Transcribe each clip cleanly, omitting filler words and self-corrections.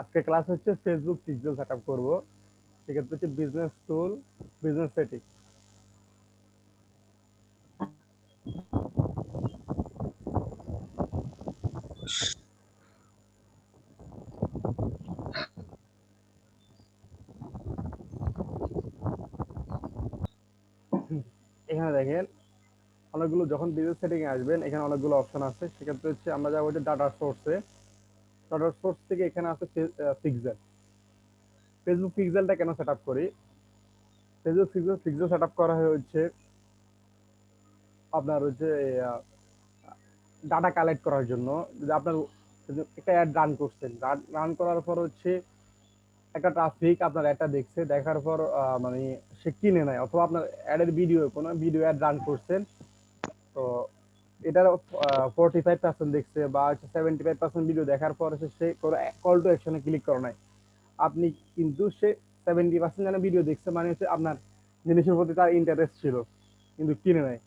আজকে ক্লাস হচ্ছে Facebook pixel setup করব। সেক্ষেত্রে হচ্ছে বিজনেস টুল, বিজনেস সেটিং। এখানে দেখেন অনেকগুলো, যখন বিজনেস সেটিং এ আসবেন এখানে অনেকগুলো অপশন আছে। সেক্ষেত্রে হচ্ছে আমরা যাবো হচ্ছে ডাটা সোর্সে। ডাটা সোর্স থেকে এখানে আছে পিক্সেল। ফেসবুক পিক্সেলটা কেন সেটআপ করি? ফেসবুক পিক্সেল পিক্সেল সেটআপ করা হয় হচ্ছে আপনার হচ্ছে ডাটা কালেক্ট করার জন্য। যদি আপনার একটা অ্যাড রান করছেন, রান করার পর হচ্ছে একটা ট্রাফিক আপনার অ্যাডটা দেখছে, দেখার পর মানে সে কিনে নেয়, অথবা আপনার অ্যাডের ভিডিও, কোনো ভিডিও অ্যাড রান করছেন, তো এটার 45% দেখছে বা 75% ভিডিও দেখার পর সে কোনো কল টু অ্যাকশনে ক্লিক করে নাই। আপনি কিন্তু সে 70% যেন ভিডিও দেখছে, মানে হচ্ছে আপনার জিনিসের প্রতি তার ইন্টারেস্ট ছিল কিন্তু কিনে নেয়।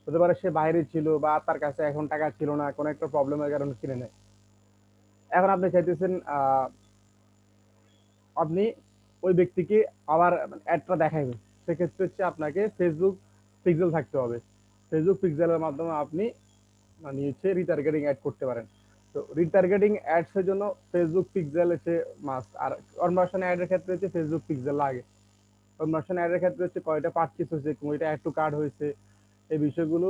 হতে পারে সে বাইরে ছিল বা তার কাছে এখন টাকা ছিল না, কোনো একটা প্রবলেমের কারণে কিনে নেয়। এখন আপনি চাইতেছেন আপনি ওই ব্যক্তিকে আবার অ্যাডটা দেখাইবেন। সেক্ষেত্রে হচ্ছে আপনাকে ফেসবুক পিক্সেল থাকতে হবে। ফেসবুক পিক্সেলের মাধ্যমে আপনি মানে হচ্ছে রিটার্গেটিং অ্যাড করতে পারেন। তো রিটার্গেটিং অ্যাডস এর জন্য ফেসবুক পিক্সেল হচ্ছে মাস্ট। আর কনভার্সন অ্যাড এর ক্ষেত্রে হচ্ছে ফেসবুক পিক্সেল লাগে। কনভার্সন অ্যাড এর ক্ষেত্রে হচ্ছে কয়টা পারচেজ হয়েছে, কয়টা অ্যাড টু কার্ড হয়েছে, এই বিষয়গুলো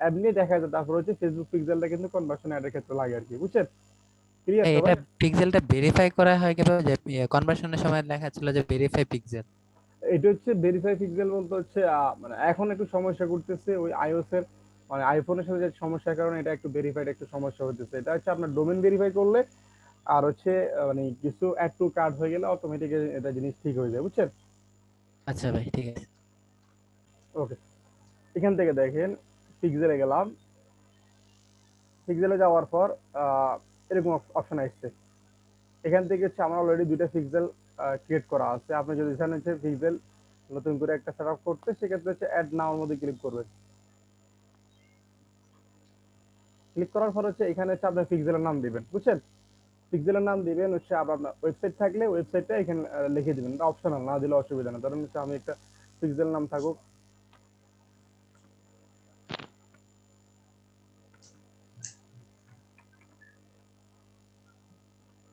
এমনি দেখা যায়। তারপর হচ্ছে ফেসবুক পিক্সেলটা কিন্তু কনভার্সন অ্যাড এর ক্ষেত্রে লাগে আর কি, বুঝছেন? ক্লিয়ার তো এটা ভাই? পিক্সেলটা ভেরিফাই করা হয় কিভাবে, যে কনভার্সনের সময় লেখা ছিল যে ভেরিফাই পিক্সেল? এটা হচ্ছে ভেরিফাই পিক্সেল বলতে হচ্ছে মানে এখন একটু সমস্যা করতেছে ওই আইওএস এর, মানে আইফোনের সাথে যে সমস্যার কারণে এটা একটু ভেরিফাইড একটু সমস্যা হতেছে। এটা হচ্ছে আপনার ডোমেন ভেরিফাই করলে আর হচ্ছে মানে কিছু অ্যাড টু কার্ড হয়ে গেলে অটোমেটিক এটা জিনিস ঠিক হয়ে যায়, বুঝছেন? আচ্ছা ভাই, ঠিক আছে। ওকে, এখান থেকে দেখেন পিক্সেলে গেলাম। পিক্সেলে যাওয়ার পর এরকম অপশন আসছে। এখান থেকে হচ্ছে আমার অলরেডি দুইটা পিক্সেল ক্রিয়েট করা আছে। আপনি যদি চান হচ্ছে পিক্সেল নতুন করে একটা সেট আপ করতে, সেক্ষেত্রে হচ্ছে অ্যাড নাওর মধ্যে ক্লিক করবেন। ক্লিক করার পর হচ্ছে এখানে হচ্ছে আপনার পিক্সেলের নাম দিবেন, বুঝছেন? পিক্সেলের নাম দিবেন হচ্ছে আবার আপনার ওয়েবসাইট থাকলে ওয়েবসাইটটা এখানে লিখে দিবেন। এটা অপশনাল, না দিলে অসুবিধা না। ধরুন হচ্ছে আমি একটা পিক্সেল নাম থাকুক,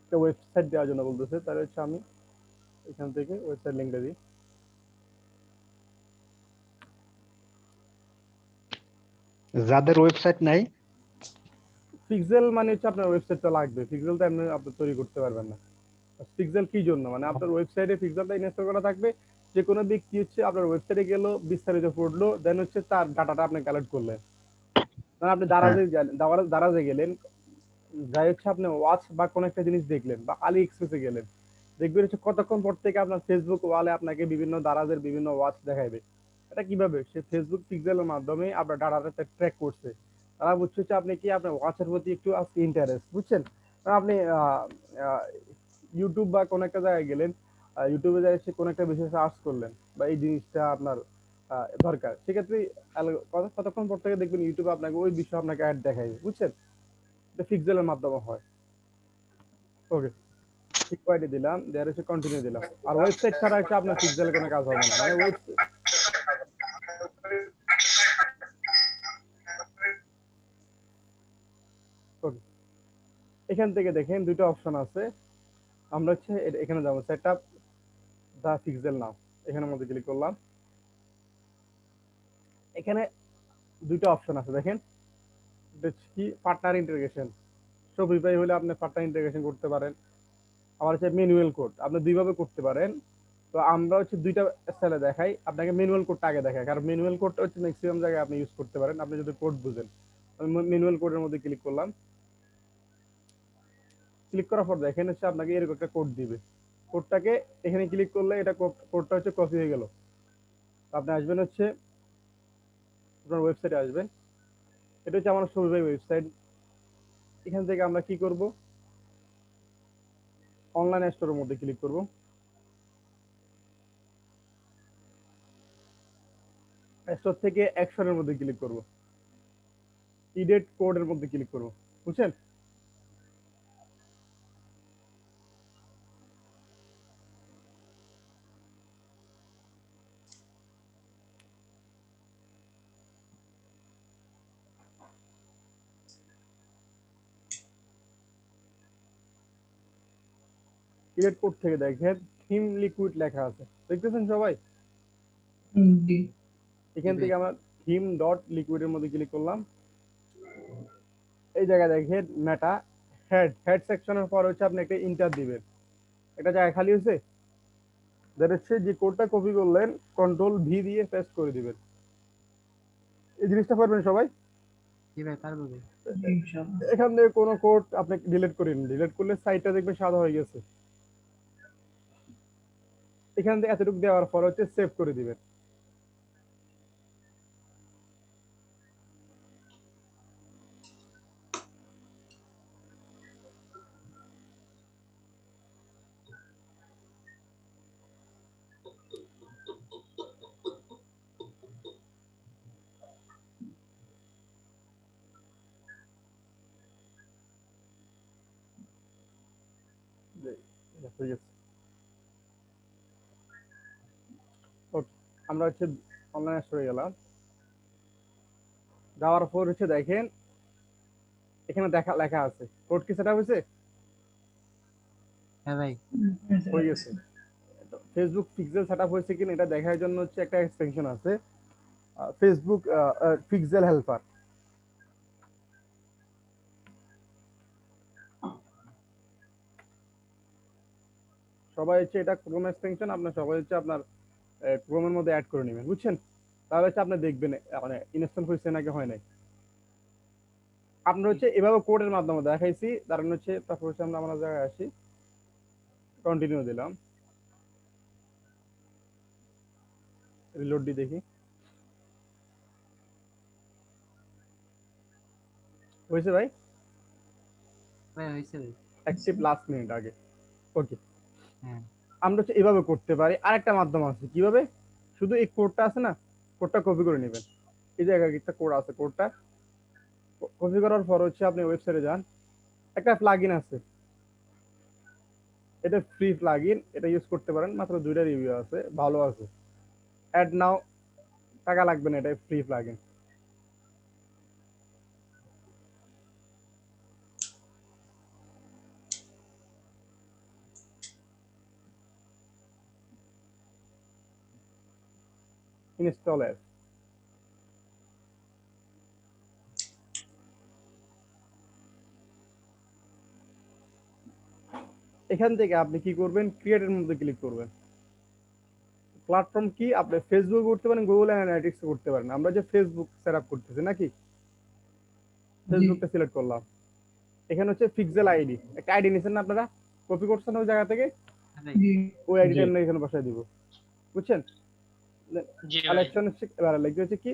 একটা ওয়েবসাইট দেওয়ার জন্য বলতেছে, তাহলে হচ্ছে আমি এখান থেকে ওয়েবসাইট লিঙ্কটা দিই। যাদের ওয়েবসাইট নাই। পিক্সেল মানে হচ্ছে আপনার ওয়েবসাইট তো লাগবে, পিক্সেল তো এমনি আপনি তৈরি করতে পারবেন না। পিক্সেল কি জন্য, মানে আপনার ওয়েবসাইটে পিক্সেলটা ইনস্টল করা থাকবে। যে কোনো ব্যক্তি হচ্ছে আপনার ওয়েবসাইটে গেল, বিস্তারিত পড়লো, দেন হচ্ছে তার ডাটাটা আপনি কালেক্ট করলেন। মানে আপনি হ্যাঁ, দারাজে গেলেন, যাই হচ্ছে আপনি ওয়াচ বা কোনো একটা জিনিস দেখলেন, বা আলি এক্সপ্রেসে গেলেন, দেখবেন হচ্ছে কতক্ষণ পর থেকে আপনার ফেসবুক ওয়ালে আপনাকে বিভিন্ন দারাজের বিভিন্ন ওয়াচ দেখাবে। এটা কিভাবে? সে ফেসবুক পিক্সেলের মাধ্যমে আপনার ডাটাটা ট্র্যাক করছে। তারা বুঝছে হচ্ছে আপনি কি আপনার ওয়াচের প্রতি একটু আজকে ইন্টারেস্ট, বুঝছেন? কারণ আপনি ইউটিউব বা কোনো একটা জায়গায় গেলেন, ইউটিউবে যাই হচ্ছে কোনো একটা বিষয় সার্চ করলেন, বা এই জিনিসটা আপনার দরকার, সেক্ষেত্রে কতক্ষণ পর থেকে দেখবেন ইউটিউবে আপনাকে ওই বিষয়ে আপনাকে অ্যাড দেখাবে, বুঝছেন? এটা পিক্সেলের মাধ্যমে হয়। ওকে, ইকুয়ালিটি দিলাম, দেয়ার হচ্ছে কন্টিনিউ দিলাম। আর ওয়েবসাইট ছাড়া হচ্ছে আপনার পিক্সেলে কোনো কাজ হবে না, মানে ওয়েবসাইট। ওকে, এখান থেকে দেখেন দুটো অপশন আছে। আমরা হচ্ছে এখানে যাবো সেট আপ দা পিক্সেল নাও, এখানের মধ্যে ক্লিক করলাম। এখানে দুটো অপশন আছে দেখেন। এটা হচ্ছে কি পার্টনার ইন্টিগ্রেশন। শপিফাই হলে আপনি পার্টনার ইন্টিগ্রেশন করতে পারেন। আবার হচ্ছে ম্যানুয়াল কোড, আপনি দুইভাবে করতে পারেন। তো আমরা হচ্ছে দুইটা স্টাইলে দেখাই। আপনাকে ম্যানুয়াল কোডটা আগে দেখাই, কারণ ম্যানুয়াল কোডটা হচ্ছে ম্যাক্সিমাম জায়গায় আপনি ইউজ করতে পারেন, আপনি যদি কোড বুঝেন। আমি ম্যানুয়াল কোডের মধ্যে ক্লিক করলাম। ক্লিক করার পর দেখেন হচ্ছে আপনাকে এরকম একটা কোড দিবে। কোডটাকে এখানে ক্লিক করলে এটা কোডটা হচ্ছে কপি হয়ে গেল। আপনি আসবেন হচ্ছে আপনার ওয়েবসাইটে আসবেন। এটা হচ্ছে আমার শপিফাই ওয়েবসাইট। এখান থেকে আমরা কি করব, অনলাইন স্টোরের মধ্যে ক্লিক করব। স্টোর থেকে অ্যাকশনের মধ্যে ক্লিক করব, ইডিট কোডের মধ্যে ক্লিক করব, বুঝছেন? ক্রিয়েট কোড থেকে দেখেন থিম লিকুইড লেখা আছে, দেখতেছেন সবাই? জি। এখান থেকে আমরা থিম ডট লিকুইডের মধ্যে ক্লিক করলাম। এই জায়গায় দেখেন মেটা হেড সেকশনের পর হচ্ছে আপনি একটা ইন্টার দিবেন, একটা জায়গা খালি হয়েছে, দেন হচ্ছে যে কোডটা কপি করলেন কন্ট্রোল ভি দিয়ে পেস্ট করে দিবেন। এই জিনিসটা পারবেন সবাই? জি ভাই পারবো ভাই। জি, ইনশাআল্লাহ। এখান থেকে কোনো কোড আপনি ডিলিট করেন, ডিলিট করলে সাইটটা দেখবেন সাদা হয়ে গেছে। এখান থেকে এতটুকু দেওয়ার পর হচ্ছে সেভ করে দিবেন। হয়ে গেছে। ওকে, আমরা হচ্ছে অনলাইন স্টোরে গেলাম, যাওয়ার পর হচ্ছে দেখেন এখানে লেখা আছে কোড কি সেটআপ হয়েছে? হ্যাঁ ভাই। হয়ে গেছে। ফেসবুক পিক্সেল সেটআপ হয়েছে কিনা এটা দেখার জন্য হচ্ছে একটা এক্সটেনশন আছে, ফেসবুক পিক্সেল হেল্পার। সবাই হচ্ছে এটা ক্রোম এক্সটেনশন, আপনার সবাই হচ্ছে আপনার ক্রোমের মধ্যে অ্যাড করে নেবেন, বুঝছেন? তাহলে হচ্ছে আপনি দেখবেন মানে ইনস্টল হয়েছে নাকি হয় নাই। আপনার হচ্ছে এভাবে কোডের মাধ্যমে দেখাইছি, কারণ হচ্ছে তারপর হচ্ছে আমরা আমার জায়গায় আসি, কন্টিনিউ দিলাম, রিলোড দিয়ে দেখি হয়েছে ভাই। ভাই হয়েছে ভাই। অ্যাক্টিভ লাস্ট মিনিট আগে। ওকে, হ্যাঁ। আমরা হচ্ছে এভাবে করতে পারি। আরেকটা মাধ্যম আছে, কিভাবে? শুধু এই কোডটা আছে না, কোডটা কপি করে নেবেন। এই জায়গায় একটা কোড আছে, কোডটা কপি করার পর হচ্ছে আপনি ওয়েবসাইটে যান, একটা প্লাগইন আছে, এটা ফ্রি প্লাগইন, এটা ইউজ করতে পারেন, মাত্র 2টা রিভিউ আছে, ভালো আছে। অ্যাড নাও, টাকা লাগবে না, এটা ফ্রি প্লাগইন। ইনস্টল অ্যাপ, এখান থেকে আপনি কি করবেন, ক্রিয়েটের মধ্যে ক্লিক করবেন। প্ল্যাটফর্ম কি, আপনি ফেসবুক করতে পারেন, গুগল অ্যানালিটিক্স করতে পারেন। আমরা যে ফেসবুক সেটআপ করতেছি নাকি, ফেসবুকটা সিলেক্ট করলাম। এখানে হচ্ছে পিক্সেল আইডি, একটা আইডি নিছেন না আপনারা, কপি করছেন ওই জায়গা থেকে, হ্যাঁ ভাই। জি। ওই আইডিটা আমরা এখানে বসায় দিব, বুঝছেন? জি ভাই। কালেকশন হচ্ছে এবার লিখতে হচ্ছে কি,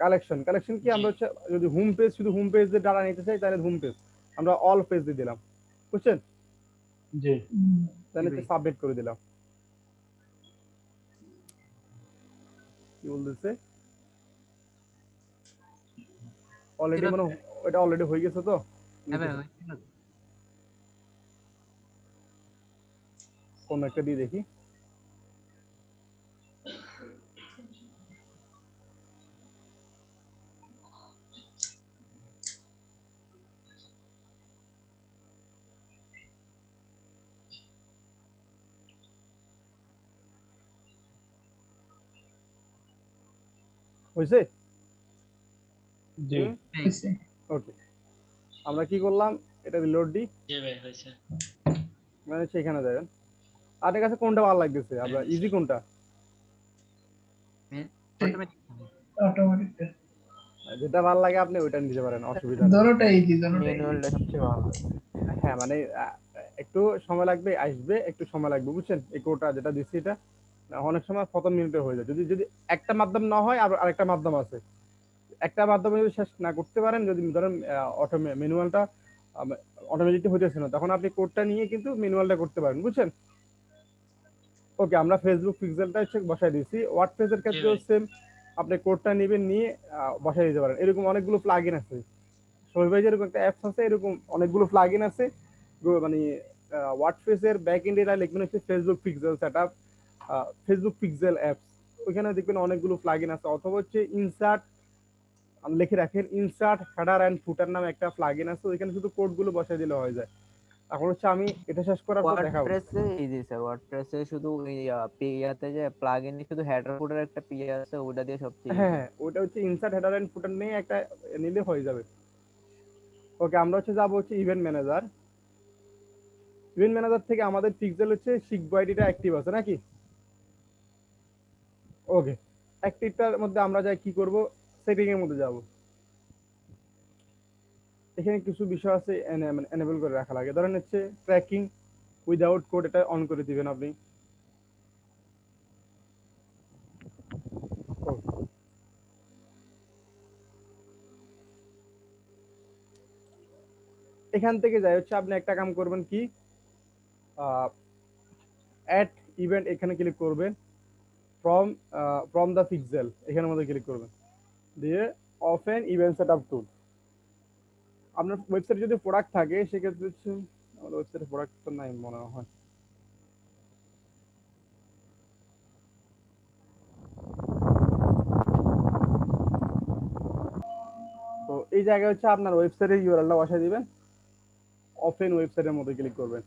কালেকশন। কালেকশন কি, আমরা হচ্ছে যদি হোম পেজ, শুধু হোম পেজ দিয়ে ডাটা নিতে চাই তাহলে হোম পেজ, আমরা অল পেজ দিয়ে দিলাম, বুঝছেন? জি। তাহলে হচ্ছে সাবমিট করে দিলাম। কি বলতেছে অলরেডি, মানে ওটা অলরেডি হয়ে গেছে তো। হ্যাঁ ভাই হয়েছিল। কোন একটা দিয়ে দেখি, হয়েছে? জি। হয়েছে। ওকে, আমরা কি করলাম, এটা রিলোড দিই, জি ভাই হয়েছে। মানে সেখানে যাবেন। আপনার কাছে কোনটা ভালো লাগতেছে, আপনার ইজি কোনটা? অটোমেটিক। অটোমেটিক। যেটা ভালো লাগে আপনি ওইটা নিতে পারেন, অসুবিধা নেই। দোনোটাই ইজি, দোনোটাই ম্যানুয়ালটা সবচেয়ে ভালো। হ্যাঁ মানে একটু সময় লাগবে, আসবে একটু সময় লাগবে, বুঝছেন? এই কোডটা যেটা দিচ্ছি এটা অনেক সময় 7 মিনিটে হয়ে যায়। যদি যদি একটা মাধ্যম না হয়, আরেকটা মাধ্যম আছে, একটা মাধ্যমে যদি শেষ না করতে পারেন, যদি ধরেন ম্যানুয়ালটা অটোমেটিক হইতেছে না, তখন আপনি কোডটা নিয়ে কিন্তু ম্যানুয়ালটা করতে পারেন, বুঝছেন? ওকে, আমরা ফেসবুক পিক্সেলটা হচ্ছে বসাই দিয়েছি। ওয়ার্ডপ্রেসের ক্ষেত্রেও সেম, আপনি কোডটা নেবেন, নিয়ে বসাই দিতে পারেন। এরকম অনেকগুলো প্লাগইন আছে, শোয়েব ভাই যেরকম একটা অ্যাপস আছে, এরকম অনেকগুলো প্লাগইন আছে। মানে ওয়ার্ডপ্রেসের ব্যাক এন্ডে লিখবেন হচ্ছে Facebook pixel setup, Facebook pixel apps, ওইখানে দেখবেন অনেকগুলো প্লাগইন আছে। অথবা হচ্ছে ইনসার্ট, লিখে রাখেন ইনসার্ট হেডার অ্যান্ড ফুটার নামে একটা প্লাগইন আছে, ওইখানে শুধু কোডগুলো বসাই দিলে হয়ে যায়। এখন হচ্ছে আমি এটা শেষ করার পর দেখাবো। ওয়ার্ডপ্রেসে ইজি স্যার, ওয়ার্ডপ্রেসে শুধু ইয়াতে যে প্লাগইনে শুধু হেডার ফুটার একটা আছে, ওটা দিয়ে সবচেয়ে হ্যাঁ ইজি। হ্যাঁ, ওটা হচ্ছে ইনসার্ট হেডার এন্ড ফুটার নিয়ে একটা নিলে হয়ে যাবে। ওকে, আমরা হচ্ছে যাবো হচ্ছে ইভেন্ট ম্যানেজার। ইভেন্ট ম্যানেজার থেকে আমাদের পিক্সেল হচ্ছে শিখবো আইডিটা অ্যাক্টিভ আছে নাকি? ওকে, অ্যাক্টিভটার মধ্যে আমরা যাই কি করব, সেটিং এর মধ্যে যাব। এখানে কিছু বিষয় আছে এনেবল করে রাখা লাগে। ধরেন হচ্ছে ট্র্যাকিং উইদাউট কোড, এটা অন করে দিবেন আপনি। Okay. এখান থেকে যাই হচ্ছে আপনি একটা কাম করবেন কি, অ্যাড ইভেন্ট এখানে ক্লিক করবেন, ফ্রম ফ্রম দ্য পিক্সেল এখানের মধ্যে ক্লিক করবেন, দিয়ে ওপেন ইভেন্ট সেটআপ টুল। আপনার ওয়েবসাইটে যদি প্রোডাক্ট থাকে সেক্ষেত্রে হচ্ছে, আমাদের ওয়েবসাইটে প্রোডাক্ট তো নাই মনে হয়। তো এই জায়গায় হচ্ছে আপনার ওয়েবসাইটের ইউআরএলটা বসায় দিবেন, ওপেন ওয়েবসাইটের মধ্যে ক্লিক করবেন।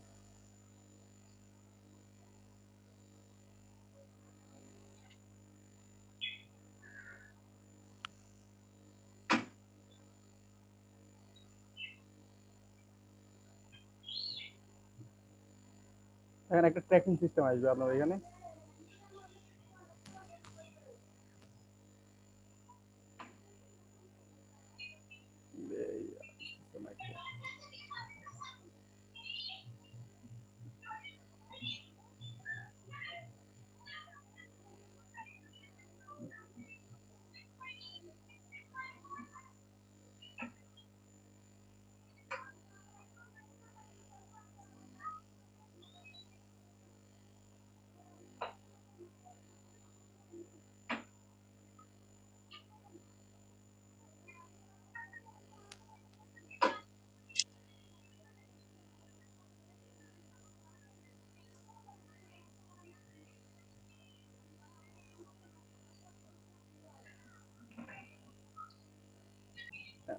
এখানে একটা ট্র্যাকিং সিস্টেম আসবে আপনার এখানে।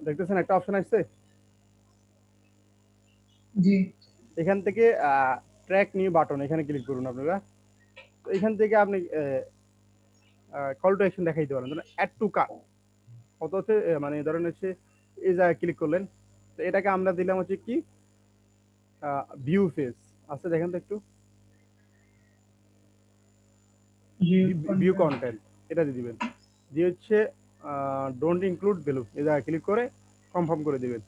দেখতেছেন একটা অপশন আসছে, জি এখান থেকে ট্র্যাক নিউ বাটন, এখানে ক্লিক করুন আপনারা। তো এখান থেকে আপনি কল টু অ্যাকশন দেখাইতে পারেন, ধরেন অ্যাড টু কার্ট, কত হচ্ছে মানে ধরেন হচ্ছে এই জায়গায় ক্লিক করলেন, তো এটাকে আমরা দিলাম হচ্ছে কি ভিউ ফেস আছে, দেখেন তো একটু, জি ভিউ কন্টেন্ট এটা দিয়ে দিবেন, দিয়ে হচ্ছে ডোন্ট ইনক্লুড ভ্যালু এই জায়গায় ক্লিক করে কনফার্ম করে দিবেন।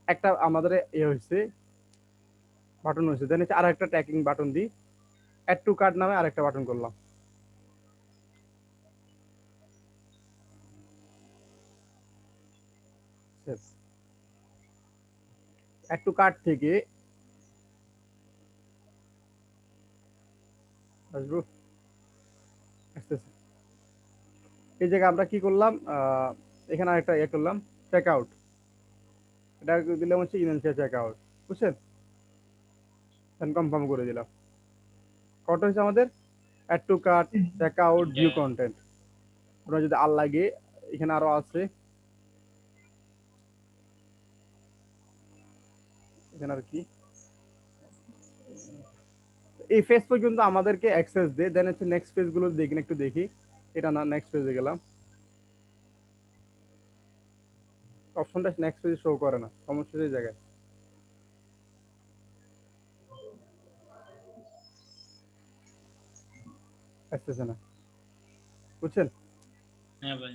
একটা আমাদের হয়েছে বাটন হয়েছে, দেন হচ্ছে আর একটা ট্র্যাকিং বাটন দিই, অ্যাড টু কার্ট নামে আরেকটা বাটন করলাম। অ্যাড টু কার্ট থেকে আসবো, আসতেছে। এই জায়গায় আমরা কি করলাম, এখানে আরেকটা ইয়ে করলাম, চেক আউট, এটা দিলাম হচ্ছে ইমেল চেক আউট, বুঝছেন, দেন কনফার্ম করে দিলাম। কত হয়েছে আমাদের, add to cart, check out, view content. আপনার যদি আর লাগে এখানে আরো আছে, এখানে আর কি, এই ফেজ পর্যন্ত আমাদেরকে অ্যাক্সেস দেয়, দেন হচ্ছে নেক্সট পেজ গুলো দেখি একটু দেখি, এটা না নেক্সট পেজে গেলাম, অপশনটা নেক্সট পেজে শো করে না, সমস্যা সেই জায়গায় আসতেছে না, বুঝছেন। হ্যাঁ ভাই।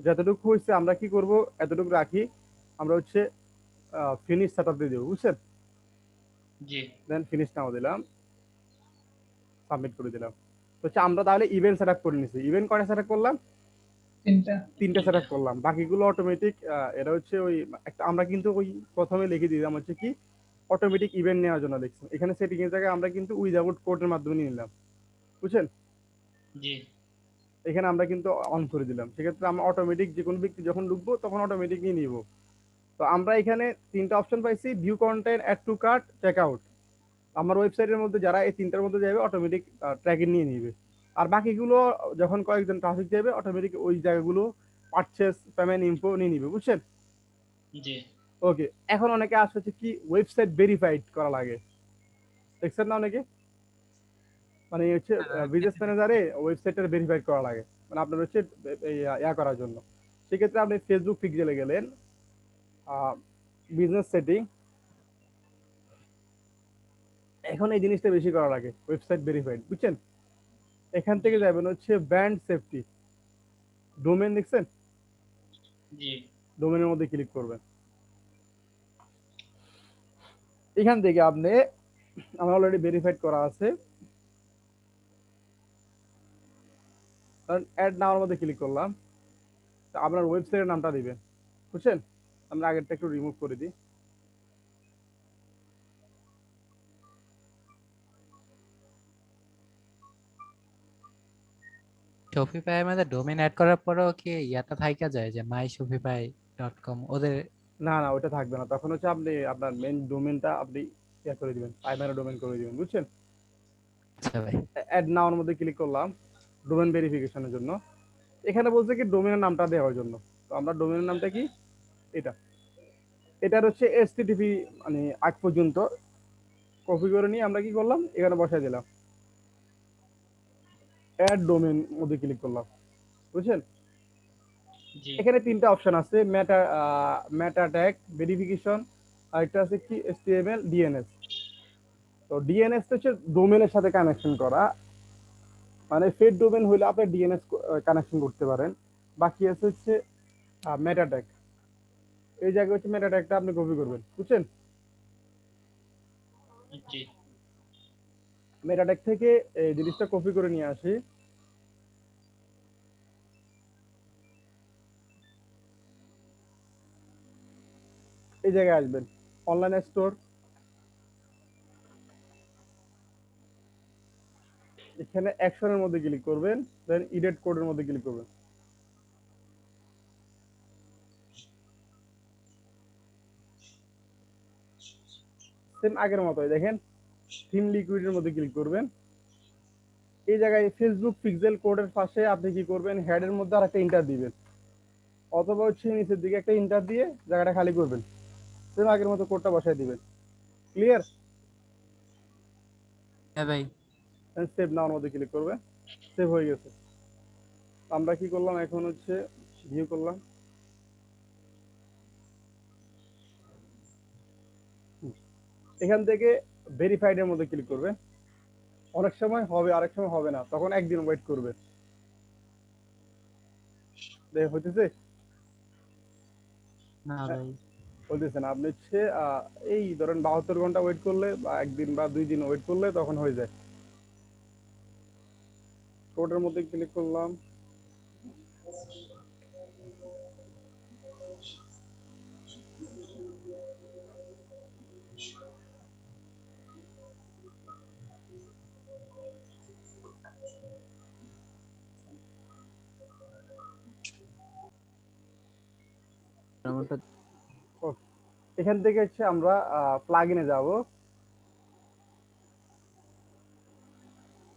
যতটুকু হয়েছে আমরা কি করব, এতটুকু রাখি, আমরা হচ্ছে ফিনিশ সেটআপ দিয়ে দেবো, বুঝছেন। জি দেন ফিনিশ নাও দিলাম, সাবমিট করে দিলাম। তো হচ্ছে আমরা তাহলে ইভেন্ট সেটআপ করে নিছি। ইভেন্ট কয়টা সেটআপ করলাম, তিনটা তিনটা। সেটআপ করলাম, বাকিগুলো অটোমেটিক। এটা হচ্ছে ওই একটা আমরা কিন্তু ওই প্রথমে লিখে দিলাম হচ্ছে কি অটোমেটিক ইভেন্ট নেওয়ার জন্য লিখছি, এখানে সেটিং এর জায়গায় আমরা কিন্তু উইদাউট কোডের মাধ্যমে নিয়ে নিলাম, বুঝছেন। জি এখানে আমরা কিন্তু অন করে দিলাম, সেক্ষেত্রে আমরা অটোমেটিক যে কোনো ব্যক্তি যখন ঢুকবো তখন অটোমেটিক নিয়ে নিব। তো আমরা এখানে তিনটা অপশন পাইছি, view content, add to cart, check out. আমার ওয়েবসাইটের মধ্যে যারা এই তিনটার মধ্যে যাবে অটোমেটিক ট্র্যাকিং নিয়ে নিবে। আর বাকিগুলো যখন কয়েকজন ট্রাফিক যাবে অটোমেটিক ওই জায়গাগুলো পারচেস পেমেন্ট ইনফো নিয়ে নিবে, বুঝছেন? জি ওকে, এখন অনেকে আসে হচ্ছে কি ওয়েবসাইট ভেরিফাইড করা লাগে, দেখছেন না অনেকে? মানে হচ্ছে বিজনেস ম্যানেজারে ওয়েবসাইটটা ভেরিফাইড করা লাগে, মানে আপনার হচ্ছে ইয়া করার জন্য। সেক্ষেত্রে আপনি ফেসবুক পিক্সেলে গেলেন, বিজনেস সেটিং, এখন এই জিনিসটা বেশি করা লাগে ওয়েবসাইট ভেরিফাইড, বুঝছেন? এখান থেকে যাবেন হচ্ছে ব্র্যান্ড সেফটি, ডোমেন দেখছেন, জি ডোমেনের মধ্যে ক্লিক করবেন। এখান থেকে আপনি, আমার অলরেডি ভেরিফাইড করা আছে, কারণ অ্যাড নাওয়ার মধ্যে ক্লিক করলাম, তা আপনার ওয়েবসাইটের নামটা দিবেন, বুঝছেন? আমরা আগেরটা একটু রিমুভ করে দিই। শপিফাই এর মধ্যে ডোমেইন অ্যাড করার পরেও কি ইয়াটা থাইকা যায় যে myshopify.com ওদের? না না, ওটা থাকবে না, তখন হচ্ছে আপনি আপনার মেন ডোমেনটা আপনি ইয়া করে দিবেন, প্রাইমারি ডোমেন করে দিবেন, বুঝছেন? আচ্ছা ভাই। অ্যাড নাওয়ার মধ্যে ক্লিক করলাম ডোমেন ভেরিফিকেশনের জন্য। এখানে বলছে কি ডোমেনের নামটা দেওয়ার জন্য, তো আমরা ডোমেনের নামটা কি, এটা, এটার হচ্ছে এসটিটিপি, মানে আগ পর্যন্ত কপি করে নিয়ে আমরা কি করলাম, এখানে বসাই দিলাম, অ্যাড ডোমেন মধ্যে ক্লিক করলাম, বুঝছেন? জি এখানে তিনটা অপশন আছে, মেটা ট্যাগ ভেরিফিকেশন, আর একটা আছে কি এসটিএমএল ডিএনএস। তো ডিএনএস তো হচ্ছে ডোমেনের সাথে কানেকশন করা, মানে ফেড ডোমেন হইলে আপনি ডিএনএস কানেকশন করতে পারেন। বাকি আছে হচ্ছে মেটা ট্যাগ, এই জায়গায় হচ্ছে মেটা ট্যাগটা আপনি কপি করবেন, বুঝছেন? জি মেটা ট্যাগ থেকে এই জিনিসটা কপি করে নিয়ে আসি, এই জায়গায় আসবেন অনলাইন স্টোর, এখানে অ্যাকশনের মধ্যে ক্লিক করবেন, দেন ইডিট কোডের মধ্যে ক্লিক করবেন। সেম আগের মতোই দেখেন, থিম লিকুইডের মধ্যে ক্লিক করবেন। এই জায়গায় ফেসবুক পিক্সেল কোডের পাশে আপনি কি করবেন, হেডের মধ্যে আর একটা ইন্টার দিবেন, অথবা হচ্ছে নিচের দিকে একটা ইন্টার দিয়ে জায়গাটা খালি করবেন, সেম আগের মতো কোডটা বসাই দিবেন। ক্লিয়ার? হ্যাঁ ভাই। সেভ নাওয়ার মধ্যে ক্লিক করবেন, সেভ হয়ে গেছে। আমরা কি করলাম, এখন হচ্ছে ভিউ করলাম, এখান থেকে ভেরিফাইড এর মধ্যে ক্লিক করবেন। অনেক সময় হবে, আরেক সময় হবে না, তখন একদিন ওয়েট করবেন। দেখ হইতেছে, না ভাই। বলতেছেন আপনি হচ্ছে এই ধরেন 72 ঘন্টা ওয়েট করলে বা একদিন বা 2 দিন ওয়েট করলে তখন হয়ে যায়। কোডের মধ্যে ক্লিক করলাম, আমারটা এখান থেকে হচ্ছে আমরা প্লাগইনে যাব।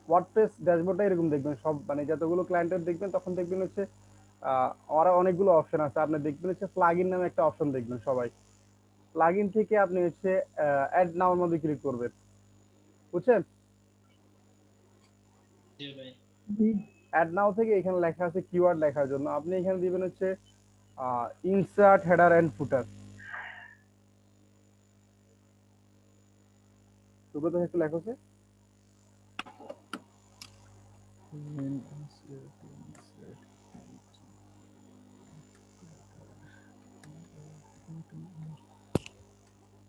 ওয়ার্ডপ্রেস ড্যাশবোর্ডটা এরকম দেখবেন, সব মানে যতগুলো ক্লায়েন্টের দেখবেন তখন দেখবেন হচ্ছে ওরা অনেকগুলো অপশন আছে, আপনি দেখবেন হচ্ছে প্লাগইন নামে একটা অপশন দেখবেন সবাই। প্লাগইন থেকে আপনি হচ্ছে অ্যাড নাওর মধ্যে ক্লিক করবেন, বুঝছেন? জি ভাই जी অ্যাড নাও থেকে এখানে লেখা আছে কিওয়ার্ড লেখার জন্য, আপনি এখানে দিবেন হচ্ছে ইনসার্ট হেডার এন্ড ফুটার। সুব্রত একটু লেখো আছে,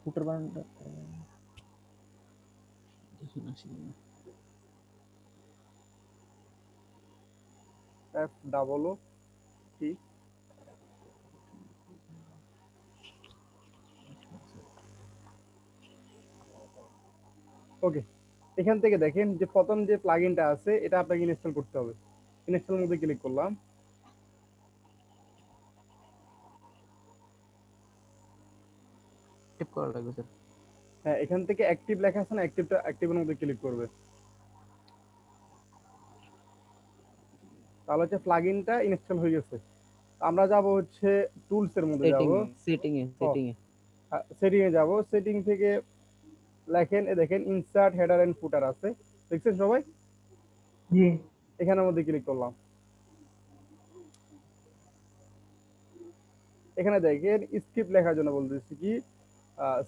ফুটার বানানটা এফ ডাবল ও টি। ওকে, এখান থেকে দেখেন যে প্রথম যে প্লাগইনটা আছে এটা আপনাকে ইনস্টল করতে হবে। ইনস্টলের মধ্যে ক্লিক করলাম, টিপ করা লাগবে স্যার। হ্যাঁ, এখান থেকে অ্যাক্টিভ লেখা আছে না, অ্যাক্টিভের মধ্যে ক্লিক করবে। তাহলে হচ্ছে প্লাগইনটা ইনস্টল হয়ে গেছে। আমরা যাব হচ্ছে টুলস এর মধ্যে যাব। সেটিং এ সেটিং এ যাব। সেটিং থেকে লেখেন, দেখেন ইনসার্ট হেডার এন্ড ফুটার আছে, দেখছেন সবাই? जी এখানের মধ্যে ক্লিক করলাম। এখানে দেখেন স্ক্রিপ্ট লেখার জন্য বলতেছি কি,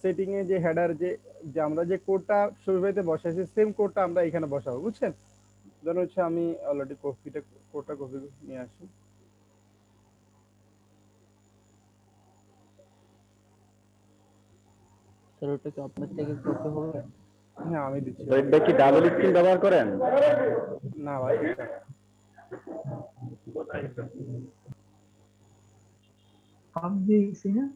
সেটিং এ যে হেডার যে যে আমরা যে কোডটা শপিফাইতে বসাইছি সেম কোডটা আমরা এখানে বসাবো, বুঝছেন? ধরুন হচ্ছে আমি অলরেডি কোডটা কপি নিয়ে আসি। স্যার ওটা কি আপনার থেকে কপি হবে? হ্যাঁ, আমি দিচ্ছি। শহীদ ভাই কি ডাবল স্ক্রিন ব্যবহার করেন? না ভাই, এটা आप भी इसी हैं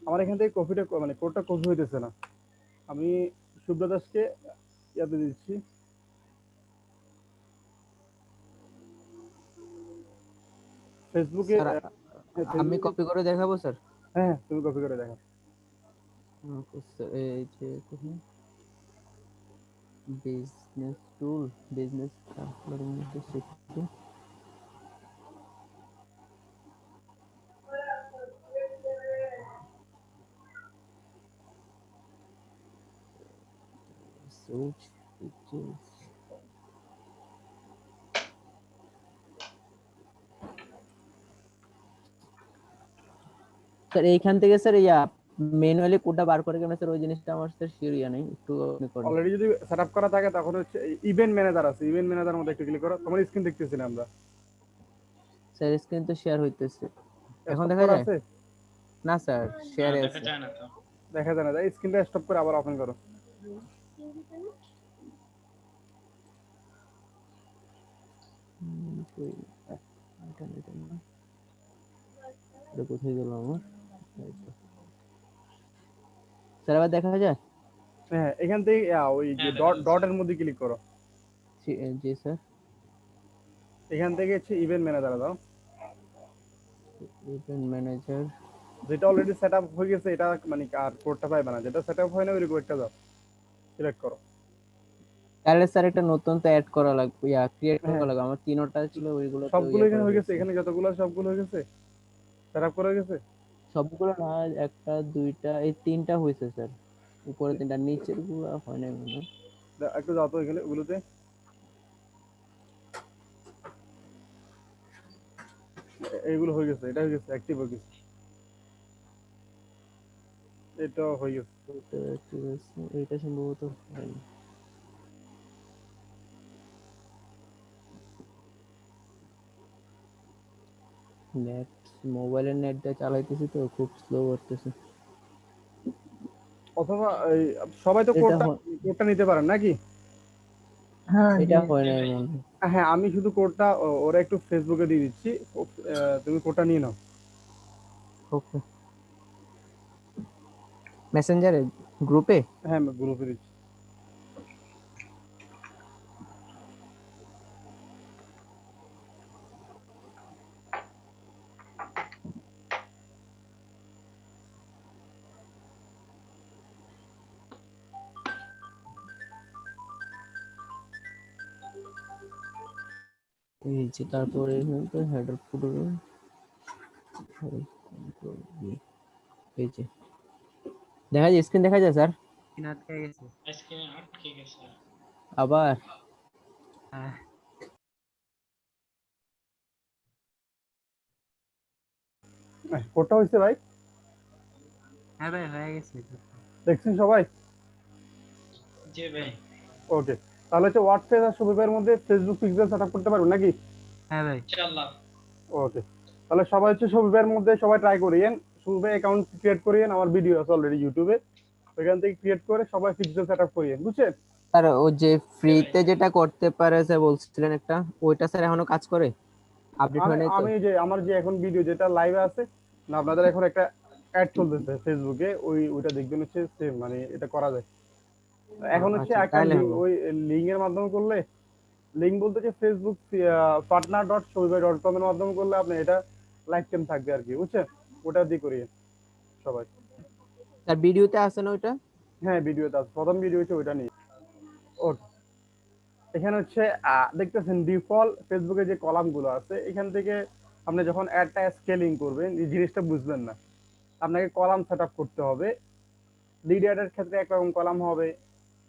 আমার এখান থেকে মানে কোডটা কপি হইতেছে না। আমি সুব্রত দাসকে ইয়াতে দিচ্ছি। ফেসবুকে স্যার আমি কপি করে দেখাবো স্যার। হ্যাঁ, তুমি কপি করে দেখো। এই যে কোথায় বিজনেস টুল, বিজনেস ট্রান্সফারের মধ্যে সেটিং, search features, স্যার এইখান থেকে স্যার ইয়া ম্যানুয়ালি কোডটা বার করে কেন স্যার, ওই জিনিসটা আমার স্যার শিওর ইয়া নেই, একটু আপনি করেন। অলরেডি যদি সেটআপ করা থাকে তখন হচ্ছে ইভেন্ট ম্যানেজার আছে, ইভেন্ট ম্যানেজার মধ্যে একটু ক্লিক করো। তোমার স্ক্রিন দেখতেছি না আমরা। স্যার স্ক্রিন তো শেয়ার হইতেছে, এখন Stop দেখা করা যায় আছে? না স্যার, শেয়ারে দেখা আছে। যায় না তো। দেখা যায় না, স্ক্রিনটা স্টপ করে আবার ওপেন করো। কই ইন্টারনেট না, এটা কোথায় গেল আমার? এই তো। স্যার আবার দেখা যায়? হ্যাঁ, এখান থেকে ওই যে হ্যাঁ, দেখা যাচ্ছে। ডটের মধ্যে ক্লিক করো। জি স্যার, এখান থেকে হচ্ছে ইভেন্ট ম্যানেজার দাও। ইভেন্ট ম্যানেজার, যেটা অলরেডি সেটআপ হয়ে গেছে এটা মানে আর কোডটা পাইবে না, যেটা সেটআপ হয় না ওই কোডটা দাও, সিলেক্ট করো। তাহলে স্যার একটা নতুন তো অ্যাড করা লাগবে, ইয়া ক্রিয়েট হ্যাঁ। করা লাগবে। আমার তিনটা ছিল ওইগুলো তো সবগুলো ইয়া এখানে করে হয়ে গেছে, দিয়েছি। এখানে যতগুলো আছে সবগুলো হয়ে গেছে, সেটআপ করা হয়ে গেছে। সবগুলো না, একটা দুইটা এই তিনটা হয়েছে স্যার, উপরে তিনটা, নিচের গুলো হয় না মনে হয়। একটু যাও তো এখানে ওগুলোতে। এইগুলো হয়ে গেছে, এটা হয়ে গেছে, অ্যাক্টিভ হয়ে গেছে, এটা হয়ে গেছে। এটা ঠিক আছে, এটা সম্ভবত হয়নি। নেট, মোবাইলের নেট দিয়ে চালাইতেছি তো খুব স্লো করতেছে। অথবা সবাই তো এটা কোডটা নিতে পারেন নাকি? हाँ এটা जी হয় না এমন। হ্যাঁ, আমি শুধু কোডটা ওরা একটু ফেসবুকে দিয়ে দিচ্ছি, তুমি কোডটা নিয়ে নাও। ওকে, মেসেঞ্জারে, গ্রুপে। হ্যাঁ, আমি গ্রুপে দিচ্ছি। এই যে তারপরে হেডার ফুটার, এই যে দেখা যায়, স্ক্রিন দেখা যায় স্যার। কিনা আটকে গেছে। আজকে আটকে গেছে। আবার হ্যাঁ, কোডটা হয়েছে ভাই, হ্যাঁ ভাই হয়ে গেছে। দেখছেন সবাই? জি ভাই। ওকে, তাহলে হচ্ছে হোয়াটসঅ্যাপ আর শপিফাইয়ের মধ্যে ফেসবুক পিক্সেল সেটআপ করতে পারবেন নাকি? হ্যাঁ ভাই। ইনশাআল্লাহ। ওকে, তাহলে সবাই হচ্ছে শপিফাইয়ের মধ্যে সবাই ট্রাই করিয়েন, শপিফাই অ্যাকাউন্ট ক্রিয়েট করিয়েন, আমার ভিডিও আছে অলরেডি ইউটিউবে, ওইখান থেকে ক্রিয়েট করে সবাই পিক্সেল সেটআপ করিয়েন, বুঝছেন? স্যার ও যে ফ্রিতে যেটা করতে পারে স্যার বলছিলেন একটা, ওইটা স্যার এখনো কাজ করে? আপডেট হয় নাই তো? আমি যে আমার যে এখন ভিডিও যেটা লাইভে আছে না, আপনাদের এখন একটা অ্যাড চলতেছে ফেসবুকে, ওইটা দেখবেন হচ্ছে সেম, মানে এটা করা যায়। এখন হচ্ছে আচ্ছা, একটা তাইলে হলো। ওই লিঙ্ক এর মাধ্যমে করলে, লিঙ্ক বলতে যে ফেসবুক partner.shobibhai.com এর মাধ্যমে করলে আপনি এটা লাইফ টাইম থাকবে আর কি, বুঝছেন? ওটা দিয়ে করিয়ে সবাই। স্যার ভিডিওতে আছে না ওইটা? হ্যাঁ, ভিডিওতে আছে, প্রথম ভিডিও হচ্ছে ওইটা নিয়ে। ওকে, এখানে হচ্ছে দেখতেছেন ডিফল্ট ফেসবুকে যে কলাম গুলো আছে, এখান থেকে আপনি যখন অ্যাডটা স্কেলিং করবেন এই জিনিসটা বুঝবেন না, আপনাকে কলাম সেট আপ করতে হবে। লিড অ্যাডের ক্ষেত্রে একরকম কলাম হবে,